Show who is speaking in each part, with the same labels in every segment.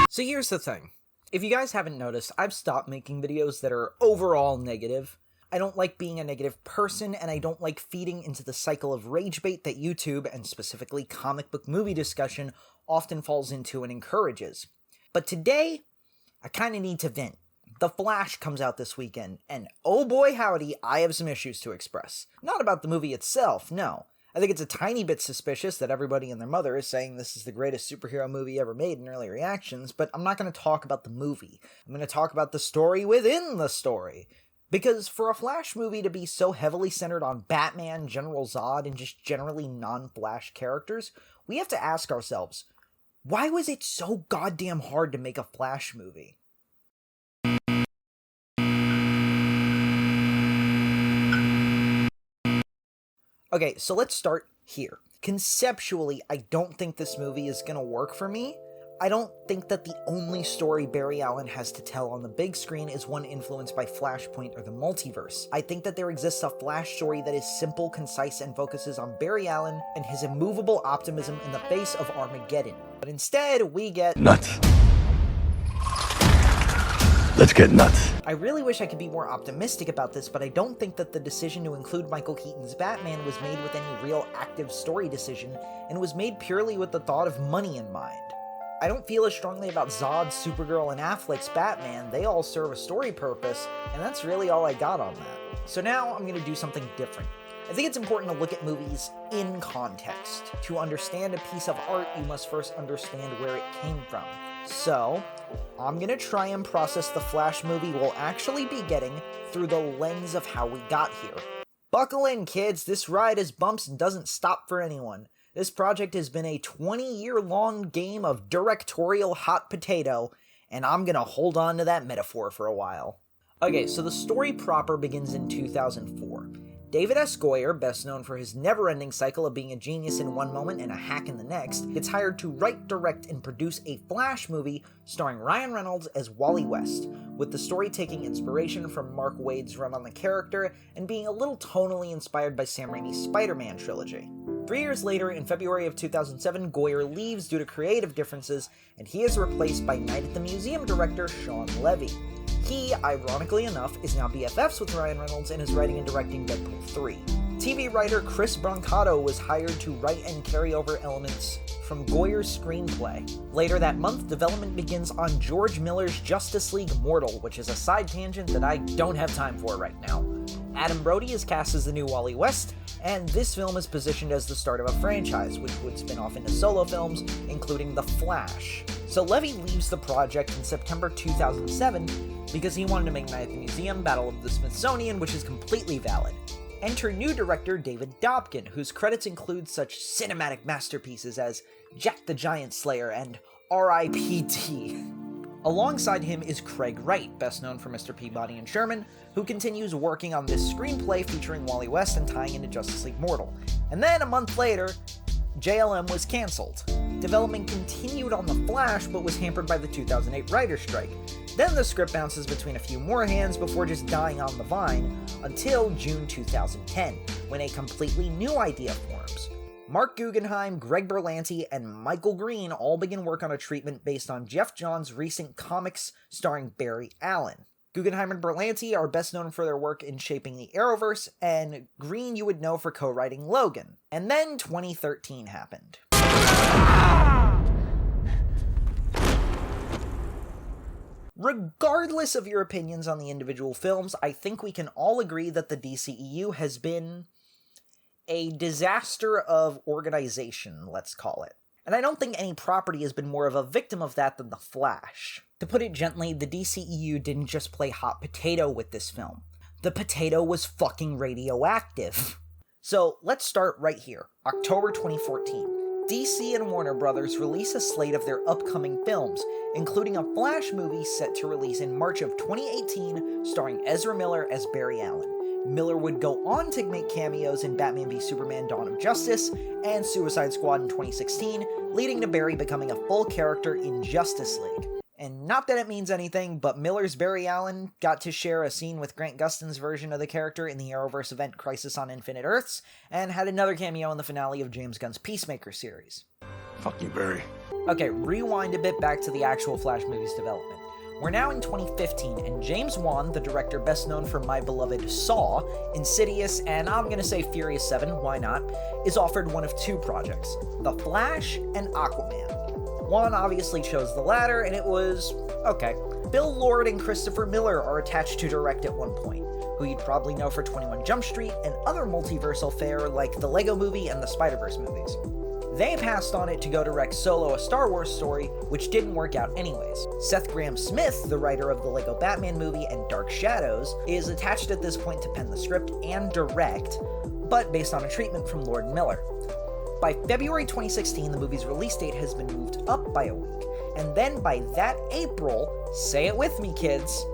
Speaker 1: So here's the thing. If you guys haven't noticed, I've stopped making videos that are overall negative. I don't like being a negative person, and I don't like feeding into the cycle of rage bait that YouTube, and specifically comic book movie discussion, often falls into and encourages. But today, I kinda need to vent. The Flash comes out this weekend, and oh boy howdy, I have some issues to express. Not about the movie itself, no. I think it's a tiny bit suspicious that everybody and their mother is saying this is the greatest superhero movie ever made in early reactions, but I'm not going to talk about the movie. I'm going to talk about the story within the story. Because for a Flash movie to be so heavily centered on Batman, General Zod, and just generally non-Flash characters, we have to ask ourselves, why was it so goddamn hard to make a Flash movie? Okay, so let's start here. Conceptually, I don't think this movie is gonna work for me. I don't think that the only story Barry Allen has to tell on the big screen is one influenced by Flashpoint or the multiverse. I think that there exists a Flash story that is simple, concise, and focuses on Barry Allen and his immovable optimism in the face of Armageddon. But instead, we get
Speaker 2: nuts. Let's get nuts.
Speaker 1: I really wish I could be more optimistic about this, but I don't think that the decision to include Michael Keaton's Batman was made with any real active story decision, and was made purely with the thought of money in mind. I don't feel as strongly about Zod, Supergirl, and Affleck's Batman. They all serve a story purpose, and that's really all I got on that. So now I'm going to do something different. I think it's important to look at movies in context. To understand a piece of art, you must first understand where it came from. So, I'm gonna try and process the Flash movie we'll actually be getting through the lens of how we got here. Buckle in, kids, this ride has bumps and doesn't stop for anyone. This project has been a 20-year-long game of directorial hot potato, and I'm gonna hold on to that metaphor for a while. Okay, so the story proper begins in 2004. David S. Goyer, best known for his never-ending cycle of being a genius in one moment and a hack in the next, gets hired to write, direct, and produce a Flash movie starring Ryan Reynolds as Wally West, with the story taking inspiration from Mark Waid's run on the character and being a little tonally inspired by Sam Raimi's Spider-Man trilogy. 3 years later, in February of 2007, Goyer leaves due to creative differences, and he is replaced by Night at the Museum director Sean Levy. He, ironically enough, is now BFFs with Ryan Reynolds and is writing and directing Deadpool 3. TV writer Chris Brancato was hired to write and carry over elements from Goyer's screenplay. Later that month, development begins on George Miller's Justice League Mortal, which is a side tangent that I don't have time for right now. Adam Brody is cast as the new Wally West, and this film is positioned as the start of a franchise, which would spin off into solo films, including The Flash. So Levy leaves the project in September 2007 because he wanted to make Night at the Museum, Battle of the Smithsonian, which is completely valid. Enter new director David Dobkin, whose credits include such cinematic masterpieces as Jack the Giant Slayer and R.I.P.D. Alongside him is Craig Wright, best known for Mr. Peabody and Sherman, who continues working on this screenplay featuring Wally West and tying into Justice League Mortal. And then a month later, JLM was cancelled. Development continued on The Flash, but was hampered by the 2008 writer's strike. Then the script bounces between a few more hands before just dying on the vine, until June 2010, when a completely new idea forms. Mark Guggenheim, Greg Berlanti, and Michael Green all begin work on a treatment based on Jeff Johns' recent comics starring Barry Allen. Guggenheim and Berlanti are best known for their work in shaping the Arrowverse, and Green you would know for co-writing Logan. And then 2013 happened. Regardless of your opinions on the individual films, I think we can all agree that the DCEU has been a disaster of organization, let's call it. And I don't think any property has been more of a victim of that than The Flash. To put it gently, the DCEU didn't just play hot potato with this film. The potato was fucking radioactive. So let's start right here. October 2014. DC and Warner Brothers release a slate of their upcoming films, including a Flash movie set to release in March of 2018 starring Ezra Miller as Barry Allen. Miller would go on to make cameos in Batman v Superman: Dawn of Justice and Suicide Squad in 2016, leading to Barry becoming a full character in Justice League. And not that it means anything, but Miller's Barry Allen got to share a scene with Grant Gustin's version of the character in the Arrowverse event Crisis on Infinite Earths, and had another cameo in the finale of James Gunn's Peacemaker series.
Speaker 2: Fuck you, Barry.
Speaker 1: Okay, rewind a bit back to the actual Flash movie's development. We're now in 2015, and James Wan, the director best known for my beloved Saw, Insidious, and I'm gonna say Furious 7, why not, is offered one of two projects, The Flash and Aquaman. Wan obviously chose the latter, and it was okay. Bill Lord and Christopher Miller are attached to direct at one point, who you'd probably know for 21 Jump Street and other multiversal fare like the Lego Movie and the Spider-Verse movies. They passed on it to go direct Solo, a Star Wars story, which didn't work out anyways. Seth Grahame-Smith, the writer of the Lego Batman movie and Dark Shadows, is attached at this point to pen the script and direct, but based on a treatment from Lord and Miller. By February 2016, the movie's release date has been moved up by a week, and then by that April, say it with me kids,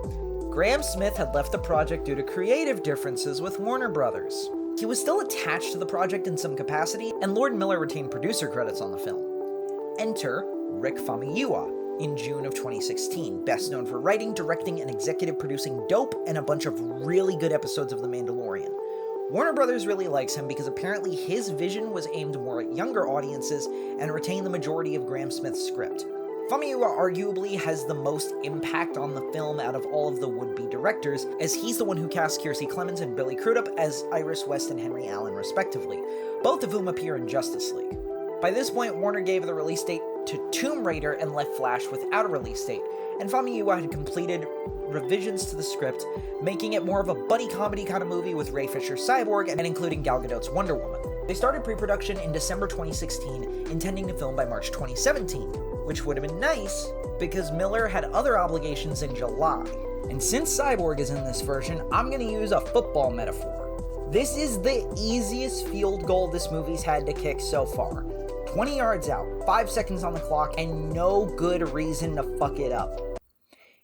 Speaker 1: Grahame-Smith had left the project due to creative differences with Warner Brothers. He was still attached to the project in some capacity, and Lord and Miller retained producer credits on the film. Enter Rick Famuyiwa in June of 2016, best known for writing, directing, and executive producing Dope and a bunch of really good episodes of The Mandalorian. Warner Brothers really likes him because apparently his vision was aimed more at younger audiences and retained the majority of Grahame-Smith's script. Famuyiwa arguably has the most impact on the film out of all of the would-be directors, as he's the one who cast Kiersey Clemons and Billy Crudup as Iris West and Henry Allen respectively, both of whom appear in Justice League. By this point, Warner gave the release date to Tomb Raider and left Flash without a release date, and Famuyiwa had completed revisions to the script, making it more of a buddy comedy kind of movie with Ray Fisher's Cyborg and including Gal Gadot's Wonder Woman. They started pre-production in December 2016, intending to film by March 2017, which would have been nice because Miller had other obligations in July. And since Cyborg is in this version, I'm going to use a football metaphor. This is the easiest field goal this movie's had to kick so far. 20 yards out, 5 seconds on the clock, and no good reason to fuck it up.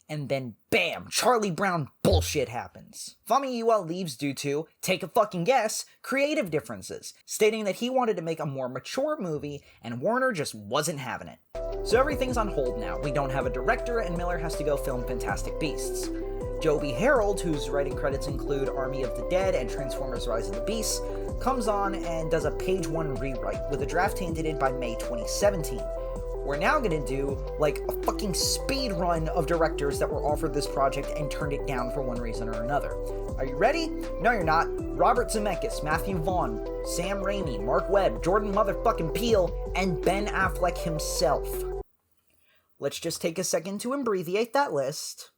Speaker 1: And then bam, Charlie Brown bullshit happens. Famuyiwa leaves due to, take a fucking guess, creative differences, stating that he wanted to make a more mature movie and Warner just wasn't having it. So everything's on hold now. We don't have a director and Miller has to go film Fantastic Beasts. Joby Harold, whose writing credits include Army of the Dead and Transformers Rise of the Beasts, comes on and does a page 1 rewrite with a draft handed in by May 2017. We're now gonna do, like, a fucking speed run of directors that were offered this project and turned it down for one reason or another. Are you ready? No, you're not. Robert Zemeckis, Matthew Vaughn, Sam Raimi, Mark Webb, Jordan motherfucking Peele, and Ben Affleck himself. Let's just take a second to abbreviate that list.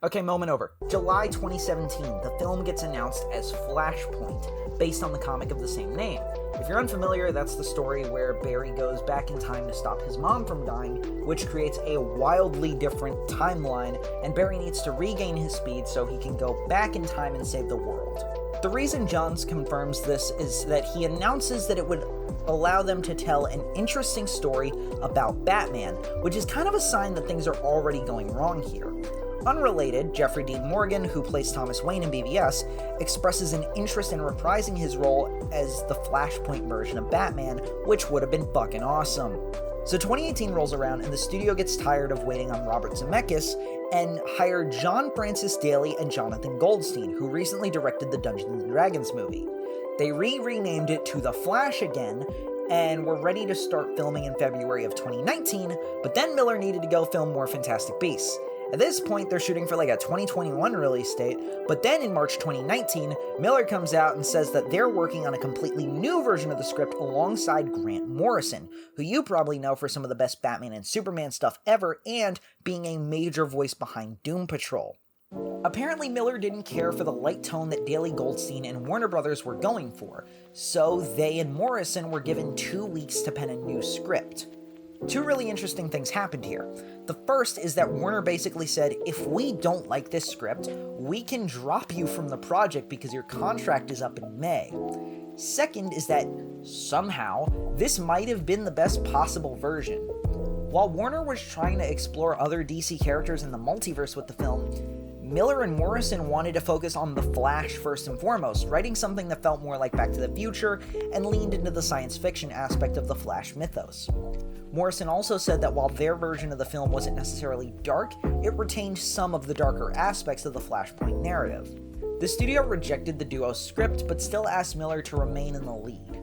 Speaker 1: Okay, moment over. July 2017, the film gets announced as Flashpoint, based on the comic of the same name. If you're unfamiliar, that's the story where Barry goes back in time to stop his mom from dying, which creates a wildly different timeline, and Barry needs to regain his speed so he can go back in time and save the world. The reason Johns confirms this is that he announces that it would allow them to tell an interesting story about Batman, which is kind of a sign that things are already going wrong here. Unrelated, Jeffrey Dean Morgan, who plays Thomas Wayne in BVS, expresses an interest in reprising his role as the Flashpoint version of Batman, which would have been fucking awesome. So 2018 rolls around and the studio gets tired of waiting on Robert Zemeckis and hired John Francis Daly and Jonathan Goldstein, who recently directed the Dungeons & Dragons movie. They renamed it to The Flash again, and were ready to start filming in February of 2019, but then Miller needed to go film more Fantastic Beasts. At this point, they're shooting for like a 2021 release date, but then in March 2019, Miller comes out and says that they're working on a completely new version of the script alongside Grant Morrison, who you probably know for some of the best Batman and Superman stuff ever, and being a major voice behind Doom Patrol. Apparently, Miller didn't care for the light tone that Daly, Goldstein, and Warner Brothers were going for, so they and Morrison were given 2 weeks to pen a new script. Two really interesting things happened here. The first is that Warner basically said, if we don't like this script, we can drop you from the project because your contract is up in May. Second is that, somehow, this might have been the best possible version. While Warner was trying to explore other DC characters in the multiverse with the film, Miller and Morrison wanted to focus on The Flash first and foremost, writing something that felt more like Back to the Future and leaned into the science fiction aspect of the Flash mythos. Morrison also said that while their version of the film wasn't necessarily dark, it retained some of the darker aspects of the Flashpoint narrative. The studio rejected the duo's script, but still asked Miller to remain in the lead.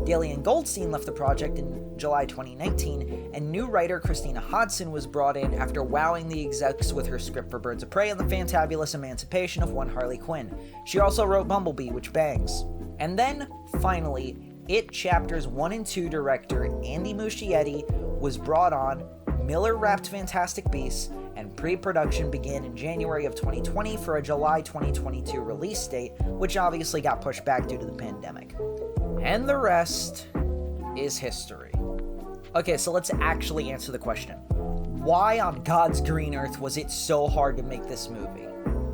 Speaker 1: Daly and Goldstein left the project in July 2019, and new writer Christina Hodson was brought in after wowing the execs with her script for Birds of Prey and the fantabulous emancipation of one Harley Quinn. She also wrote Bumblebee, which bangs. And then, finally, It Chapters 1 and 2 director Andy Muschietti was brought on, Miller wrapped Fantastic Beasts, and pre-production began in January of 2020 for a July 2022 release date, which obviously got pushed back due to the pandemic. And the rest is history. Okay, so let's actually answer the question. Why on God's green earth was it so hard to make this movie?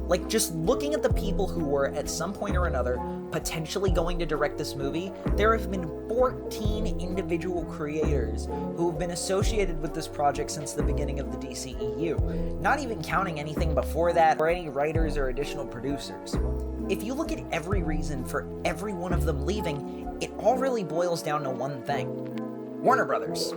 Speaker 1: Like, just looking at the people who were, at some point or another, potentially going to direct this movie, there have been 14 individual creators who have been associated with this project since the beginning of the DCEU, not even counting anything before that or any writers or additional producers. If you look at every reason for every one of them leaving, it all really boils down to one thing: Warner Brothers.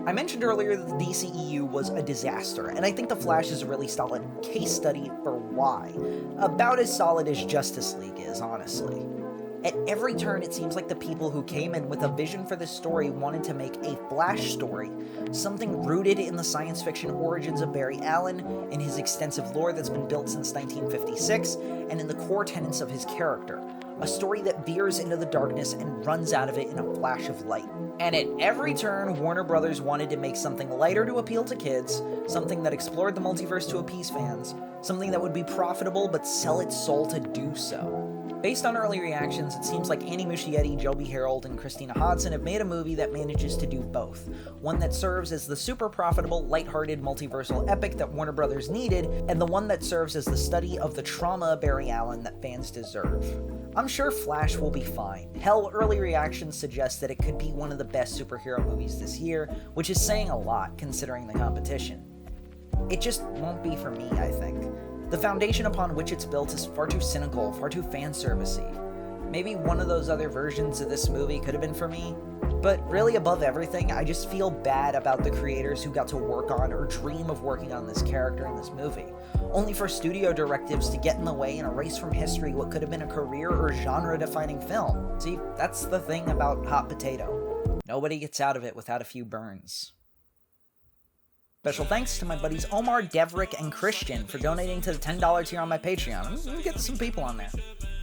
Speaker 1: I mentioned earlier that the DCEU was a disaster, and I think The Flash is a really solid case study for why. About as solid as Justice League is, honestly. At every turn, it seems like the people who came in with a vision for this story wanted to make a Flash story, something rooted in the science fiction origins of Barry Allen, in his extensive lore that's been built since 1956, and in the core tenets of his character. A story that veers into the darkness and runs out of it in a flash of light. And at every turn, Warner Brothers wanted to make something lighter to appeal to kids, something that explored the multiverse to appease fans, something that would be profitable but sell its soul to do so. Based on early reactions, it seems like Andy Muschietti, Joby Harold, and Christina Hodson have made a movie that manages to do both. One that serves as the super profitable, lighthearted multiversal epic that Warner Brothers needed, and the one that serves as the study of the trauma of Barry Allen that fans deserve. I'm sure Flash will be fine. Hell, early reactions suggest that it could be one of the best superhero movies this year, which is saying a lot considering the competition. It just won't be for me, I think. The foundation upon which it's built is far too cynical, far too fan-servicey. Maybe one of those other versions of this movie could have been for me, but really above everything, I just feel bad about the creators who got to work on or dream of working on this character in this movie, only for studio directives to get in the way and erase from history what could have been a career or genre-defining film. See, that's the thing about Hot Potato. Nobody gets out of it without a few burns. Special thanks to my buddies Omar, Devrick, and Christian for donating to the $10 tier on my Patreon. I'm getting some people on there.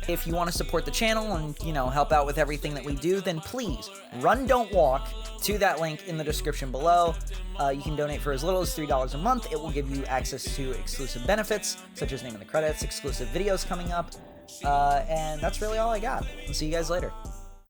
Speaker 1: If you want to support the channel and, help out with everything that we do, then please, run, don't walk, to that link in the description below. You can donate for as little as $3 a month. It will give you access to exclusive benefits, such as Name in the Credits, exclusive videos coming up, and that's really all I got. I'll see you guys later.